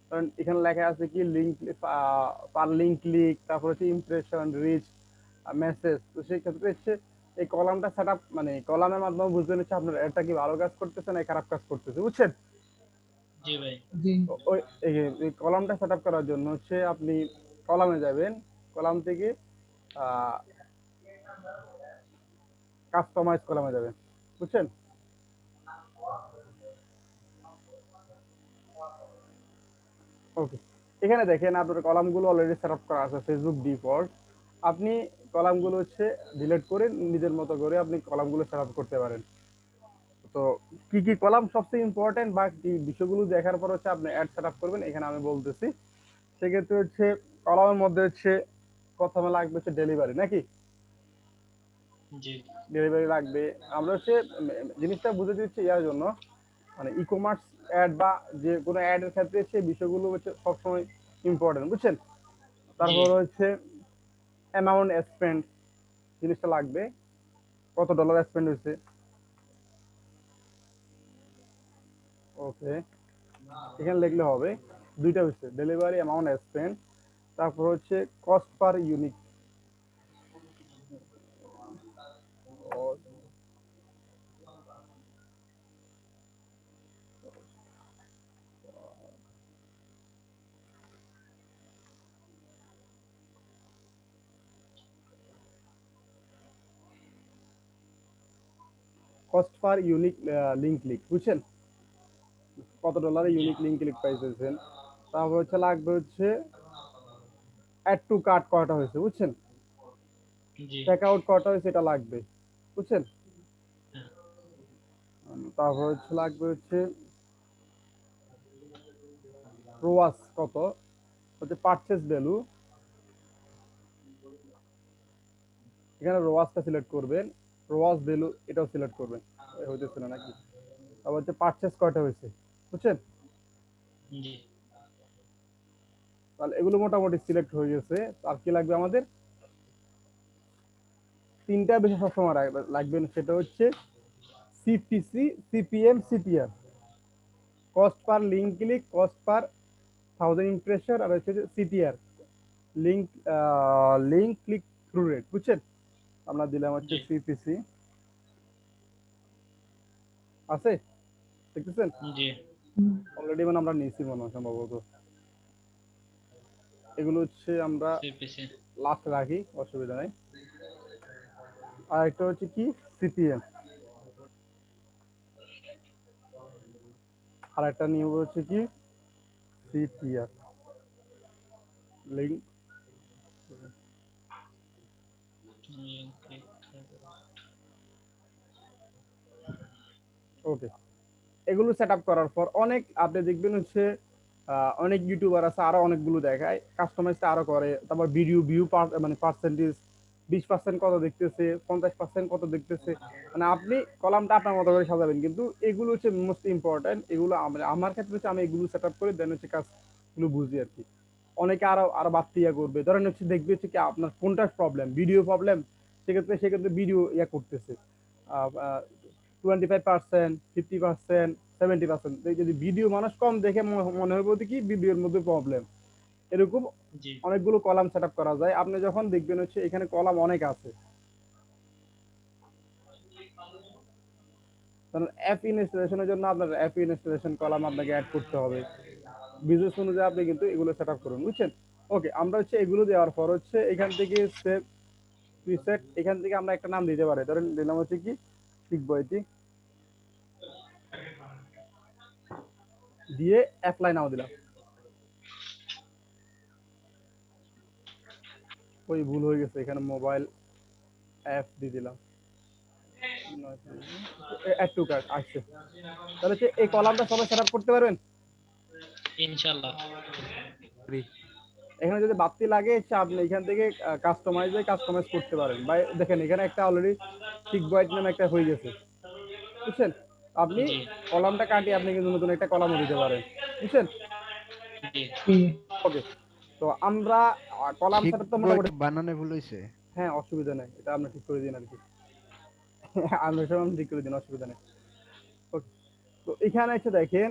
কারণ এখানে লেখা আছে কি লিঙ্ক পার লিঙ্ক ক্লিক, তারপর হচ্ছে ইমপ্রেশন, রিচ, মেসেজ। তো সেই ক্ষেত্রে হচ্ছে এই কলামটা সেট আপ, মানে কলামের মাধ্যমে বুঝবেন হচ্ছে আপনার এটা কি ভালো কাজ করতেছে না খারাপ কাজ করতেছে, বুঝছেন? জি ভাই। জি ওই এই কলামটা সেট আপ করার জন্য হচ্ছে আপনি কলামে যাবেন, কলাম থেকে কাস্টমাইজ কলামে যাবেন, বুঝছেন? ওকে, এখানে দেখেন আপনার কলামগুলো অলরেডি সেট আপ করা আছে ফেসবুক ডিফল্ট। আপনি কলামগুলো হচ্ছে ডিলিট করে নিজের মতো করে আপনি কলামগুলো সেট আপ করতে পারেন। তো কি কি কলাম সবচেয়ে ইম্পর্টেন্ট বা কি বিষয়গুলো দেখার পর হচ্ছে আপনি অ্যাড সেট আপ করবেন, এখানে আমি বলতেছি। সেক্ষেত্রে হচ্ছে কলামের মধ্যে হচ্ছে প্রথমে লাগবে হচ্ছে ডেলিভারি, নাকি? জি ডেলিভারি লাগবে। আমরা হচ্ছে জিনিসটা বুঝে দিচ্ছি ইয়ার জন্য, মানে ই কমার্স অ্যাড বা যে কোনো অ্যাডের ক্ষেত্রে সেই বিষয়গুলো হচ্ছে সবসময় ইম্পর্টেন্ট, বুঝছেন? জি তারপর হচ্ছে অ্যামাউন্ট স্পেন্ড জিনিসটা লাগবে, কত ডলার স্পেন্ড হয়েছে। ওকে, এখানে লিখলে হবে দুইটা হচ্ছে ডেলিভারি অ্যামাউন্ট স্পেন্ড, তারপর হচ্ছে কস্ট পার unique. Cost per unique link click, বুঝছেন? কত ডলারে জি ইউনিক লিঙ্ক ক্লিক পাইতেছেন। তারপর হচ্ছে লাগবে হচ্ছে অ্যাড টু কার্ট কয়টা হয়েছে, বুঝছেন? জি চেক আউট কয়টা হয়েছে এটা লাগবে, বুঝছেন? হ্যাঁ, তারপর হচ্ছে লাগবে হচ্ছে রোয়াস কত, হচ্ছে পারচেজ ভ্যালু। এখানে রোয়াসটা সিলেক্ট করবেন, রোয়াস ভ্যালু এটাও সিলেক্ট করবেন, হইতেছে না নাকি? তারপর হচ্ছে পারচেজ কয়টা হয়েছে, বুঝছেন? জি তাহলে এগুলো মোটামুটি সিলেক্ট হয়ে গেছে। আর কি লাগবে আমাদের? তিনটা বিষয় সবসময় লাগবে, সেটা হচ্ছে CPC, CPM, CPR. Cost per link click, cost per 1000 impression, আর হচ্ছে CTR, link link click through rate, বুঝছেন? আমরা দিলাম হচ্ছে জি সিপিসি, আছে দেখতেছেন জি হুম, অলরেডি, মানে আমরা নিয়েছি মনে হয় সম্ভবত। এগুলো হচ্ছে আমরা সিপিসি লাস্ট রাখি, অসুবিধা নাই। আর একটা হচ্ছে কি সিপিএম, আর একটা নিয়ম হচ্ছে কি CTR, link. Link click. Okay, এগুলো সেট আপ করার পর অনেক আপনি দেখবেন হচ্ছে অনেক ইউটিউবার আছে আরো অনেকগুলো দেখায়, কাস্টমাইজটা আরো করে। তারপর ভিডিও ভিউ মানে পার্সেন্টেজ 20% কত দেখতেছে, 50% কত দেখতেছে, মানে আপনি কলামটা আপনার মতো করে সাজাবেন। কিন্তু এগুলো হচ্ছে মোস্ট ইম্পর্টেন্ট, এগুলো আমার ক্ষেত্রে হচ্ছে আমি এগুলো সেট আপ করে দেন হচ্ছে কাজগুলো বুঝি আর কি। অনেকে আরো আরো বাড়তি ইয়া করবে, ধরেন হচ্ছে দেখবে হচ্ছে কি আপনার কোনটা প্রবলেম, ভিডিও প্রবলেম, সেক্ষেত্রে ভিডিও ইয়া করতেছে 25%, 50%, 70%। যদি ভিডিও মানুষ কম দেখে মনে হবে কি ভিডিওর মধ্যে প্রবলেম, এরকম জি অনেকগুলো কলাম সেট আপ করা যায়। আপনি যখন দেখবেন হচ্ছে এখানে কলাম অনেক আছে, কারণ অ্যাপ ইনস্টলেশনের জন্য আপনার অ্যাপ ইনস্টলেশন কলাম আপনাকে অ্যাড করতে হবে। বিজনেস অনুযায়ী আপনি কিন্তু এগুলো সেট আপ করুন, বুঝছেন? ওকে, আমরা হচ্ছে এগুলো দেওয়ার পর হচ্ছে এখান থেকে সেভ প্রিসেট, এখান থেকে আমরা একটা নাম দিতে পারি, ধরেন দিলাম হচ্ছে কি শিখবো এটি, দিয়ে অ্যাপ্লাই নাও দিলাম। ওই ভুল হয়ে গেছে এখানে, মোবাইল এফ দিয়ে দিলাম, অ্যাড টু কার্ট আসছে। তাহলে হচ্ছে এই কলামটা সবাই সেট আপ করতে পারবেন। ইনশাল্লাহ। এখানে যদি বাড়তি লাগে হচ্ছে আপনি এখান থেকে কাস্টমাইজ করতে পারেন। বা দেখেন এখানে একটা অলরেডি টিক বয়েড নামে একটা হয়ে গেছে, বুঝছেন? আপনি জি কলামটা কাটিয়ে আপনি কিন্তু নতুন একটা কলামও দিতে পারেন, বুঝছেন? জি জি ওকে, তো আমরা কলাম ঠিক সেট তো মোটামুটি, বানানে ভুল হয়েছে। হ্যাঁ অসুবিধা নেই, এটা আপনি ঠিক করে দিন আর কি। আপনি সব আপনি ঠিক করে দিন, অসুবিধা নেই। ওকে, তো এখানে এসে দেখেন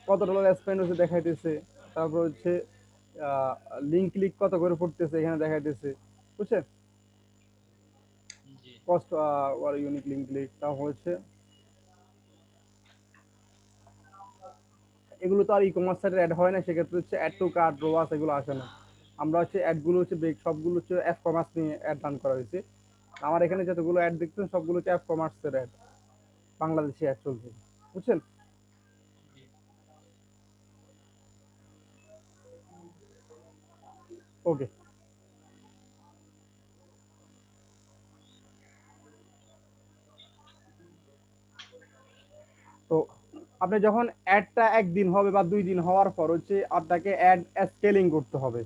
কত ডলার স্পেন্ড হচ্ছে দেখাইতেছে, তারপর হচ্ছে লিঙ্ক ক্লিক কত করে পড়তেছে এখানে দেখাইতেছে, বুঝছেন? জি কস্ট আর ইউনিক লিঙ্ক ক্লিক, তারপর হচ্ছে এগুলো তো আর ই কমার্স সাইটে অ্যাড হয় না, সেক্ষেত্রে হচ্ছে অ্যাড টু কার্ট, রোয়াস এগুলো আসে না। আমরা হচ্ছে অ্যাডগুলো হচ্ছে সবগুলো হচ্ছে অ্যাপ কমার্স নিয়ে অ্যাড রান করা হয়েছে। আমার এখানে যতগুলো অ্যাড দেখছেন সবগুলো হচ্ছে অ্যাপ কমার্সের অ্যাড, বাংলাদেশি অ্যাড চলছে, বুঝছেন? ওকে, তো আপনি যখন অ্যাডটা একদিন হবে বা 2 দিন হওয়ার পর হচ্ছে আপনাকে অ্যাড স্কেলিং করতে হবে।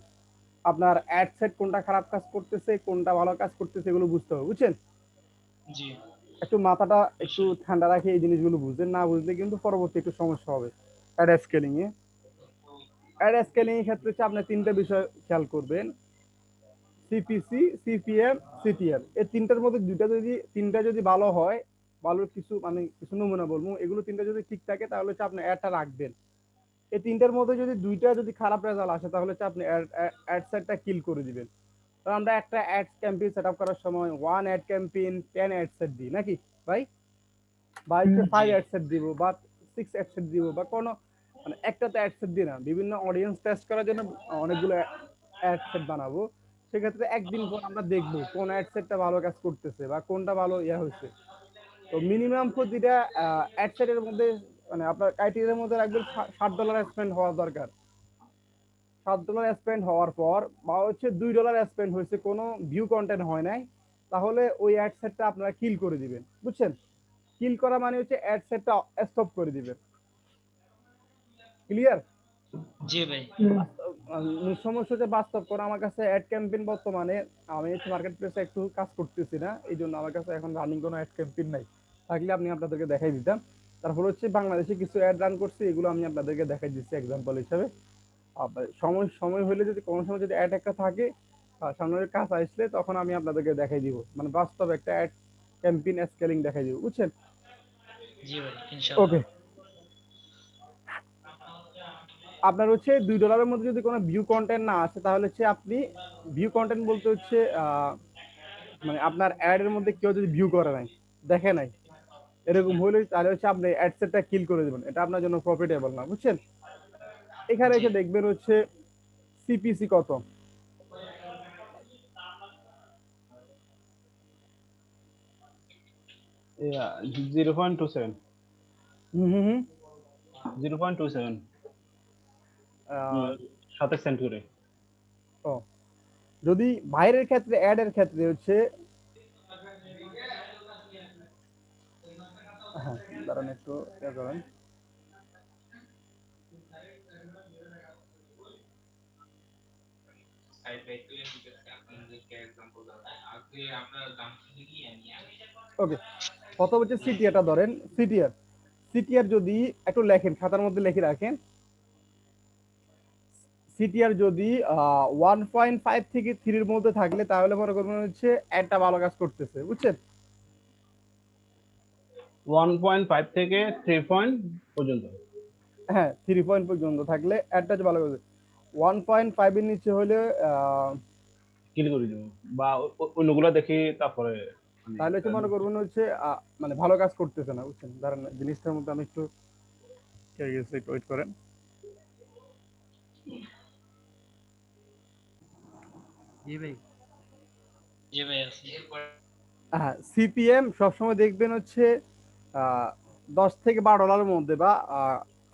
আপনার অ্যাড সেট কোনটা খারাপ কাজ করতেছে, কোনটা ভালো কাজ করতেছে, এগুলো বুঝতে হবে, বুঝছেন? জি একটু মাথাটা একটু অবশ্যই। ঠান্ডা রাখে এই জিনিসগুলো বুঝবেন, না বুঝলে কিন্তু পরবর্তী একটু সমস্যা হবে। অ্যাড স্কেলিং এ ক্ষেত্রে হচ্ছে আপনি 3টে বিষয় খেয়াল করবেন: সিপিসি, সিপিএম, সিটিআর। এই 3টার মধ্যে তিনটা যদি ভালো হয়, ভালো কিছু মানে কিছু নমুনা বলবো, এগুলো 3টা যদি ঠিক থাকে তাহলে হচ্ছে আপনি অ্যাডটা রাখবেন। এই 3টার মধ্যে যদি 2টা যদি খারাপ রেজাল্ট আসে তাহলে হচ্ছে আপনি অ্যাড সেটটা কিল করে দিবেন। কারণ আমরা একটা অ্যাড ক্যাম্পেইন সেট আপ করার সময় 1 অ্যাড ক্যাম্পেইন 10 অ্যাড সেট দিই নাকি ভাই? বা হচ্ছে 5 জি অ্যাড সেট দিব বা 6 অ্যাড সেট দিব, বা কোনো মানে একটাতে অ্যাড সেট দিই না, বিভিন্ন অডিয়েন্স টেস্ট করার জন্য অনেকগুলো অ্যাড সেট বানাবো। সেক্ষেত্রে একদিন পর আমরা দেখবো কোন অ্যাড সেটটা ভালো কাজ করতেছে বা কোনটা ভালো হয়েছে। তো মিনিমাম প্রতিটা অ্যাড সেটের মধ্যে মানে আপনার ক্রাইটেরিয়ার মধ্যে রাখবেন $60 স্পেন্ড হওয়া দরকার। $7 স্পেন্ড হওয়ার পর বা হচ্ছে $2 স্পেন্ড হয়েছে, কোনো ভিউ কন্টেন্ট হয় নাই, তাহলে ওই অ্যাড সেটটা আপনারা কিল করে দিবেন, বুঝছেন? কিল করা মানে হচ্ছে অ্যাড সেটটা স্টপ করে দিবেন। ক্লিয়ার? জি ভাই। সমস্যা হচ্ছে বাস্তব করা। আমার কাছে অ্যাড ক্যাম্পেইন বর্তমানে, আমি হচ্ছে মার্কেট প্লেসে একটু কাজ করতেছি না, এই জন্য আমার কাছে এখন রানিং কোনো অ্যাড ক্যাম্পেইন নাই। থাকলে আপনি আপনাদেরকে দেখাই দিতাম। তারপর হচ্ছে বাংলাদেশে কিছু অ্যাড রান করছি, এগুলো আমি আপনাদেরকে দেখাই দিচ্ছি এক্সাম্পল হিসাবে। আপনার সময় সময় হলে যদি কোনো সময় যদি অ্যাড একটা থাকে সামনের কাজ আসলে তখন আমি আপনাদেরকে দেখাই দিব, মানে বাস্তব একটা অ্যাড ক্যাম্পেইন স্কেলিং দেখাই দিব, বুঝছেন? জি ভাই ইনশাল্লাহ। ওকে, আপনার হচ্ছে $2 মধ্যে যদি কোনো ভিউ কন্টেন্ট না আসে তাহলে হচ্ছে আপনি ভিউ কন্টেন্ট বলতে হচ্ছে মানে আপনার অ্যাড এর মধ্যে কেউ যদি ভিউ করে নাই, দেখে নাই, এরকম হলে তাহলে হচ্ছে আপনি অ্যাড সেটটা কিল করে দেবেন, এটা আপনার জন্য প্রফিটেবল না, বুঝছেন? এখানে জি এসে দেখবেন হচ্ছে সিপিসি কত। Yeah, 0.27. হুম হুম হুম 0.27. আহ, 27 সেন্ট করে। ও, যদি বাইরের ক্ষেত্রে অ্যাড এর ক্ষেত্রে হচ্ছে, হ্যাঁ দাঁড়ান একটু ইয়ে করেন। ওকে, প্রথম হচ্ছে সিটিআরটা ধরেন। সিটিআর যদি একটু লেখেন, খাতার মধ্যে লিখে রাখেন। সিটিআর যদি 1.5 থেকে 3-এর মধ্যে থাকলে তাহলে মনে করবেন হচ্ছে একটা ভালো কাজ করতেছে, বুঝছেন? 1.5 থেকে 3 পয়েন্ট পর্যন্ত হ্যাঁ 3 পয়েন্ট পর্যন্ত থাকলে একটা হচ্ছে ভালো কাজ। 1.5 এর নিচে হলে কিল করে দিব, বা অন্যগুলো দেখি তারপরে মানে তাহলে হচ্ছে মনে করবেন হচ্ছে মানে ভালো কাজ করতেছে না, বুঝছেন? ধরেন জিনিসটার মধ্যে আমি একটু ওয়েট করেন। জি ভাই। জি ভাই আছে। হ্যাঁ, সিপিএম সবসময় দেখবেন হচ্ছে $10 থেকে $12 মধ্যে, বা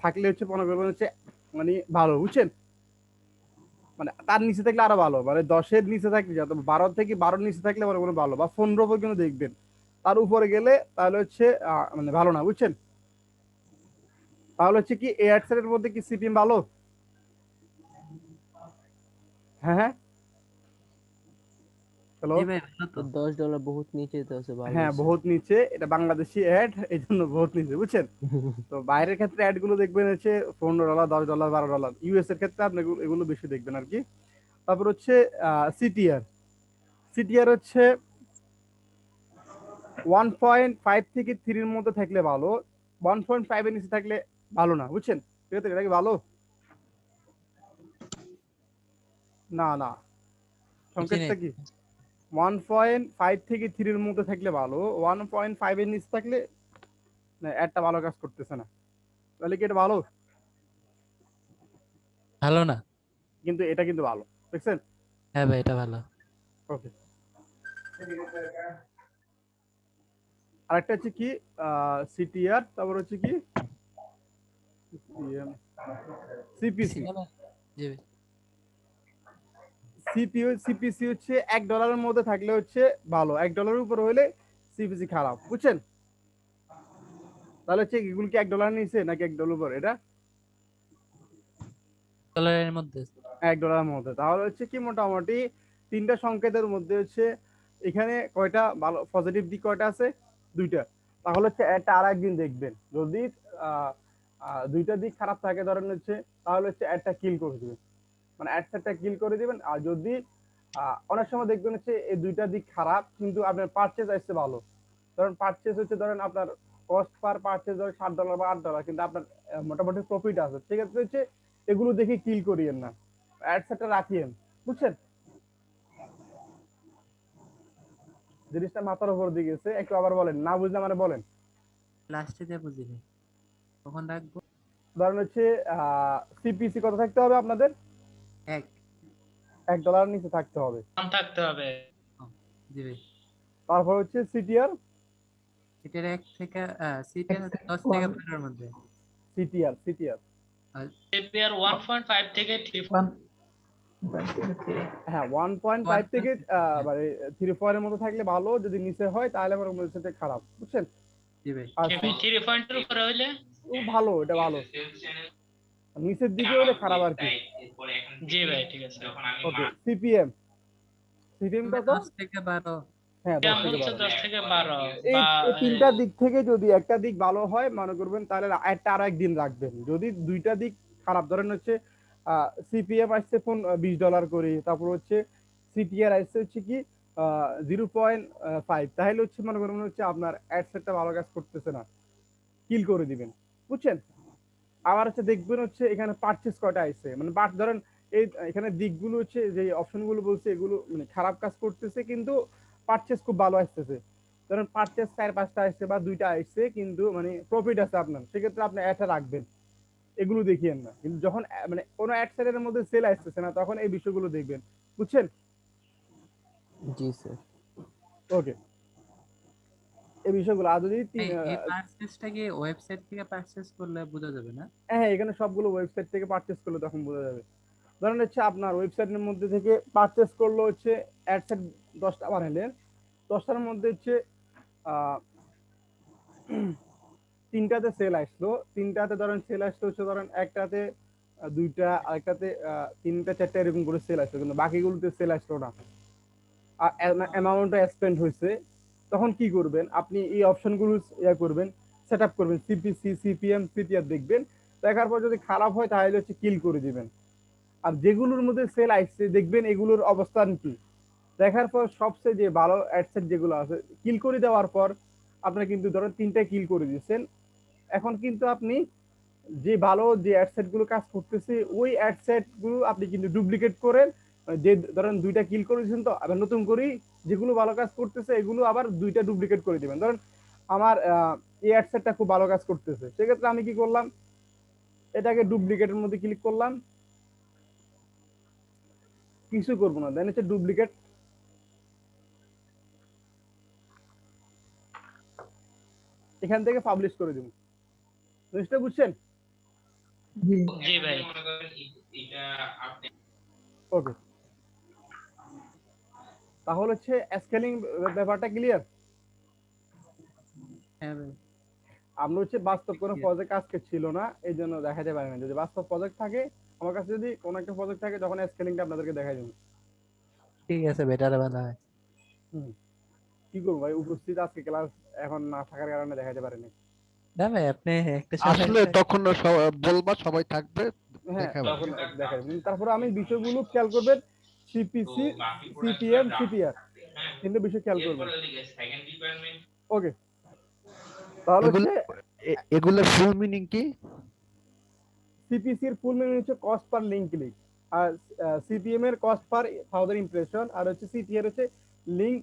থাকলে হচ্ছে মনে করবেন হচ্ছে মানে ভালো, বুঝছেন? মানে তার নিচে থাকলে আরো ভালো, মানে 10-এর নিচে থাকলে, যত 12 থেকে 12-এর নিচে থাকলে মনে কোনো ভালো, বা 15 পর্যন্ত দেখবেন। তার উপরে গেলে তাহলে হচ্ছে মানে ভালো না, বুঝছেন? তাহলে হচ্ছে কি এই অ্যাডসেটের মধ্যে কি সিপিএম ভালো? হ্যাঁ হ্যাঁ, হ্যালো। জি ভাই ভালো তো। $10 বহুত নিচে তো আছে, ভালো হ্যাঁ, আছে। বহুত নিচে, এটা বাংলাদেশি অ্যাড, এই জন্য বহুত নিচে, বুঝছেন? তো বাইরের ক্ষেত্রে অ্যাড গুলো দেখবেন হচ্ছে $15, $10, $12। ইউএস এর ক্ষেত্রে আপনি এগুলো বেশি দেখবেন আর কি। তারপর হচ্ছে সিটিআর। সিটিআর হচ্ছে 1.5 থেকে 3 এর মধ্যে থাকলে ভালো, 1.5 এর নিচে থাকলে ভালো না, বুঝছেন? ঠিক আছে, এটা কি ভালো? না না, বুঝি নাই। সংকেতটা কি? 1.5 থেকে 3 এর মধ্যে থাকলে ভালো, 1.5 এর নিচে থাকলে না, একটা ভালো কাজ করতেছে না। তাহলে কি এটা ভালো? ভালো না। কিন্তু এটা কিন্তু ভালো, দেখছেন? হ্যাঁ ভাই এটা ভালো। ওকে। আরেকটা হচ্ছে কি সিটিআর, তারপর হচ্ছে কি সিপিসি। সিনেমা। জি ভাই। সিপিসি হচ্ছে $1 মধ্যে থাকলে হচ্ছে ভালো, $1 উপর হলে সিপিসি খারাপ, বুঝছেন? তাহলে হচ্ছে এগুলো কি $1 নিচে নাকি $1 উপর? এটা ডলারের মধ্যে। $1 মধ্যে। তাহলে হচ্ছে কি মোটামুটি তিনটা সংকেতের মধ্যে হচ্ছে এখানে কয়টা ভালো পজিটিভ দিক কয়টা আছে? দুইটা। তাহলে হচ্ছে একটা আর একদিন দেখবেন, যদি আহ, দুইটা দিক খারাপ থাকে ধরেন হচ্ছে, তাহলে হচ্ছে একটা কিল করে দিবেন, মানে একটা কিল করে দিবেন। আর যদি অনেক সময় দেখবেন হচ্ছে এই দুইটা দিক খারাপ কিন্তু আপনার পারচেজ আসছে ভালো, ধরেন পারচেজ হচ্ছে, ধরেন আপনার কস্ট পার পারচেজ ধরেন $7 বা $8, কিন্তু আপনার মোটামুটি প্রফিট আছে, ঠিক আছে, হচ্ছে এগুলো দেখে কিল করিয়েন না, অ্যাডসেটটা রাখিয়েন, বুঝছেন? জিনিসটা মাথার উপর দিয়ে গেছে, একটু আবার বলেন, না বুঝলে মানে বলেন। লাস্টে দিয়ে বুঝি নাই। কখন রাখবো? ধরেন হচ্ছে সিপিসি কত থাকতে হবে আপনাদের? এক। $1 নিচে থাকতে হবে। কম থাকতে হবে। ও, জি ভাই। তারপর হচ্ছে সিটিআর। এটার 1 থেকে সিটে 10 থেকে 12 এর মধ্যে। সিটিআর আর এপিআর 1.5 থেকে 3 ওয়ান থেকে থ্রি। হ্যাঁ, 1.5 থেকে 1.5 হ্যাঁ, মানে 3-4 এর মতো থাকলে ভালো, যদি নিচে হয় তাহলে আমার মনে হচ্ছে যে খারাপ, বুঝছেন? জি ভাই। আর 3 পয়েন্টের উপরে হইলে ভালো, এটা ভালো, নিচের দিকে হলে খারাপ আর কি। জি ভাই ঠিক আছে। ওকে। সিপিএম। সিপিএম তুমি কত? 10 থেকে 12। হ্যাঁ, 10 দাম থেকে বলছে 12। 10 থেকে 12 এই বা এই তিনটা দিক থেকে যদি একটা দিক ভালো হয় মনে করবেন, তাহলে একটা আর একদিন রাখবেন। যদি দুইটা দিক খারাপ, ধরেন হচ্ছে সিপিএম আসছে $20 করে, তারপর হচ্ছে সিটিআর আসছে হচ্ছে কি 0.5, তাহলে হচ্ছে মনে করবেন হচ্ছে আপনার অ্যাডসেটটা ভালো কাজ করতেছে না, কিল করে দিবেন, বুঝছেন? আবার হচ্ছে দেখবেন হচ্ছে এখানে পারচেজ কয়টা আসছে, মানে ধরেন এই এখানে দিকগুলো হচ্ছে যে অপশনগুলো বলছে এগুলো মানে খারাপ কাজ করতেছে, কিন্তু পারচেজ খুব ভালো আসতেছে। ধরেন পারচেজ 4-5টা আসছে বা 2টা আসছে, কিন্তু মানে প্রফিট আছে আপনার, সেক্ষেত্রে আপনি অ্যাডটা রাখবেন, এগুলো দেখিয়েন না। কিন্তু যখন মানে কোনো অ্যাড সেটের মধ্যে সেল আসতেছে না, তখন এই বিষয়গুলো দেখবেন, বুঝছেন? জি স্যার। ওকে, এই বিষয়গুলো আর যদি এই পারচেজটা কি ওয়েবসাইট থেকে পারচেজ করলে বোঝা যাবে না? হ্যাঁ, এখানে সবগুলো ওয়েবসাইট থেকে পারচেজ করলে তখন বোঝা যাবে। ধরেন হচ্ছে আপনার ওয়েবসাইটের মধ্যে থেকে পারচেজ করলো হচ্ছে অ্যাডসেট 10টা বানালেন, 10টার মধ্যে হচ্ছে আহ, 3টাতে সেল আসলো, 3টাতে ধরেন সেল আসলো হচ্ছে, ধরেন একটাতে 2টা, আরেকটাতে 3টা 4টা এরকম করে সেল আসলো, কিন্তু বাকিগুলোতে সেল আসলো না, অ্যামাউন্টটা স্পেন্ড হয়েছে। তখন কি করবেন আপনি? এই অপশনগুলো করবেন, সেট আপ করবেন, সিপিসি, সিপিএম, সিটিআর দেখবেন। দেখার পর যদি খারাপ হয় তাহলে হচ্ছে কিল করে দিবেন। আর যেগুলোর মধ্যে সেল আসছে দেখবেন এগুলোর অবস্থান কি, দেখার পর সবচেয়ে যে ভালো অ্যাডসেট যেগুলো আছে কিল করে দেওয়ার পর, আপনার কিন্তু ধরেন 3টা কিল করে দিয়েছেন, এখন কিন্তু আপনি যে ভালো যে অ্যাডসেট গুলো কাজ করতেছে ওই অ্যাডসেট গুলো আপনি কিন্তু ডুপ্লিকেট করেন, যে ধরেন 2টা কিল করে দিয়েছেন, তো আবার নতুন করে যেগুলো ভালো কাজ করতেছে এগুলো আবার 2টা ডুপ্লিকেট করে দিবেন। ধরেন আমার এই অ্যাডসেটটা খুব ভালো কাজ করতেছে, সেক্ষেত্রে আমি কি করলাম, এটাকে ডুপ্লিকেটের মধ্যে ক্লিক করলাম, কিছু করবো না, দেন হচ্ছে ডুপ্লিকেট, এখান থেকে পাবলিশ করে দিব। জিনিসটা বুঝছেন? জি জি ভাই। ওকে, তাহলে হচ্ছে স্কেলিং ব্যাপারটা ক্লিয়ার। হ্যাঁ ভাই। আমরা হচ্ছে বাস্তব কোনো প্রজেক্ট আজকে ছিল না, এই জন্য দেখাতে পারি না। যদি বাস্তব প্রজেক্ট থাকে আমার কাছে, যদি কোনো একটা প্রজেক্ট থাকে তখন স্কেলিংটা আপনাদেরকে দেখাই দেবো। ঠিক আছে, বেটার ভালো হয়। কি করবো ভাই, উপস্থিত আজকে ক্লাস এখন না থাকার কারণে দেখাতে পারিনি। না ভাই, আপনি একটা সময় আসলে তখন বলবা, সবাই থাকবে, হ্যাঁ, দেখাবে। তখন দেখাই দেবো। তারপরে আমি বিষয়গুলো খেয়াল করবেন, সিপিসি, সিপিএম, সিপিআর, তিনটে বিষয় খেয়াল করবেন। ওকে, তাহলে এগুলো হচ্ছে এগুলোর ফুল মিনিং কি? সিপিসি এর ফুল মিনিং হচ্ছে কস্ট পার লিংক ক্লিক, আর সিপিএম এর কস্ট পার 1000 ইমপ্রেশন, আর হচ্ছে সিপিআর হচ্ছে link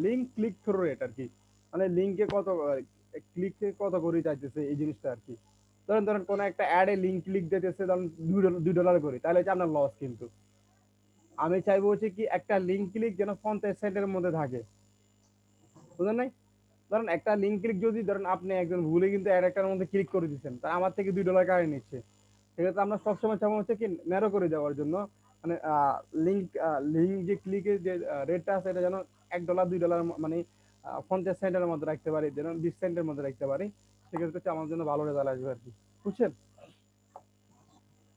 link click through rate আর কি, মানে লিংকে কত ক্লিকে কত করে চাইতেছে এই জিনিসটা আর কি। ধরেন ধরেন কোনো একটা অ্যাডে লিংক ক্লিক দিতেছে, ধরেন $2 করে, তাহলে হচ্ছে আপনার লস। কিন্তু আমি চাইবো হচ্ছে কি একটা লিংক ক্লিক যেন 50 সেন্টের মধ্যে থাকে, বুঝলেন নাই? ধরেন একটা লিংক ক্লিক যদি ধরেন আপনি একজন ভুলে কিন্তু অ্যাড একটার মধ্যে ক্লিক করে দিচ্ছেন, তা আমার থেকে $2 কারে নিচ্ছে। সেক্ষেত্রে আমরা সবসময় চাবো হচ্ছে কি ন্যারো করে দেওয়ার জন্য, মানে লিংক লিংক যে ক্লিকের যে রেটটা আছে এটা যেন $1 $2 মানে 50 সেন্টের মধ্যে রাখতে পারি, যেন 20 সেন্টের মধ্যে রাখতে পারি। সেক্ষেত্রে হচ্ছে আমার জন্য ভালো রেজাল্ট আসবে আর কি, বুঝছেন?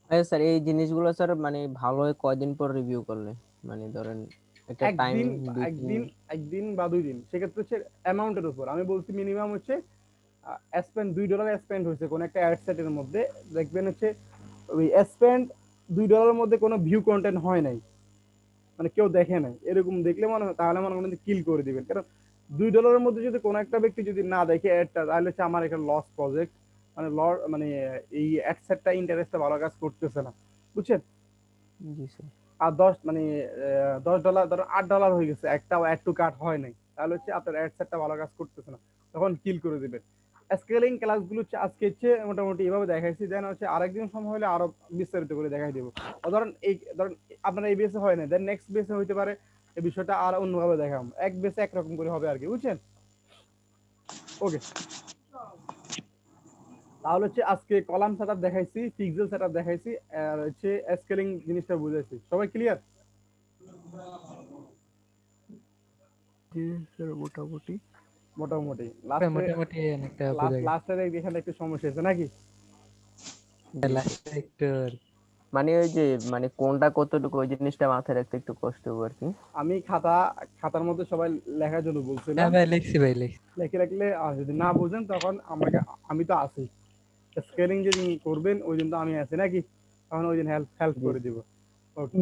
আচ্ছা স্যার, এই জিনিসগুলো স্যার মানে ভালো হয় কয়দিন পর রিভিউ করলে, মানে ধরেন একটা টাইম একদিন একদিন বা 2 দিন, সেক্ষেত্রে হচ্ছে অ্যামাউন্টের উপর আমি বলছি। মিনিমাম হচ্ছে স্পেন্ড $2 স্পেন্ড হয়েছে কোনো একটা অ্যাড সেটের মধ্যে, দেখবেন হচ্ছে ওই স্পেন্ড $2 মধ্যে কোনো ভিউ কন্টেন্ট হয় নাই, মানে কেউ দেখে নাই, এরকম দেখলে মনে হয় তাহলে মনে করেন কিল করে দিবেন। কারণ $2 মধ্যে যদি কোনো একটা ব্যক্তি যদি না দেখে অ্যাডটা, তাহলে হচ্ছে আমার একটা লস প্রজেক্ট, মানে মানে এই অ্যাড সেটটা ইন্টারেস্টটা ভালো কাজ করতেছে না, বুঝছেন? জি স্যার। আর 10 মানে $10 ধরো $8 হয়ে গেছে, একটাও অ্যাড টু কার্ট হয় নাই, তাহলে হচ্ছে আপনার অ্যাড সেটটা ভালো কাজ করতেছে না, তখন কিল করে দিবেন। স্কেলিং ক্লাসগুলো হচ্ছে আজকে হচ্ছে মোটামুটি এভাবে দেখাইছি, দেন হচ্ছে আরেকদিন সময় হলে আরো বিস্তারিত করে দেখাই দেবো। ধরেন আপনার এই বেসে হয় না, দেন নেক্সট বেসে হইতে পারে এই বিষয়টা আর অন্যভাবে দেখাম, এক বেসে একরকম করে হবে আর কি, বুঝছেন? ওকে, তাহলে হচ্ছে আজকে কলাম সেটআপ দেখাইছি, পিক্সেল সেটআপ দেখাইছি, আর হচ্ছে স্কেলিং জিনিসটা বুঝাইছি। সবাই ক্লিয়ার? মোটামুটি মোটামুটি মোটামুটি অনেকটা বোঝা গেছে। লাস্টের এখানে একটু সমস্যা হয়েছে নাকি? লাস্টে একটু মানে ওই যে মানে কোনটা কতটুকু ওই জিনিসটা মাথায় রাখতে একটু কষ্ট হবে আর কি। আমি খাতার মধ্যে সবাই লেখার জন্য হ্যাঁ বলছিলাম, ভাই, লিখছি ভাই, লিখছি। লিখে রাখলে আর যদি না বুঝেন তখন আমি তো আছি, স্কেলিং যেদিন করবেন ওই দিন তো আমি আছি নাকি, তখন ওই দিন হেল্প করে দিব। ওকে।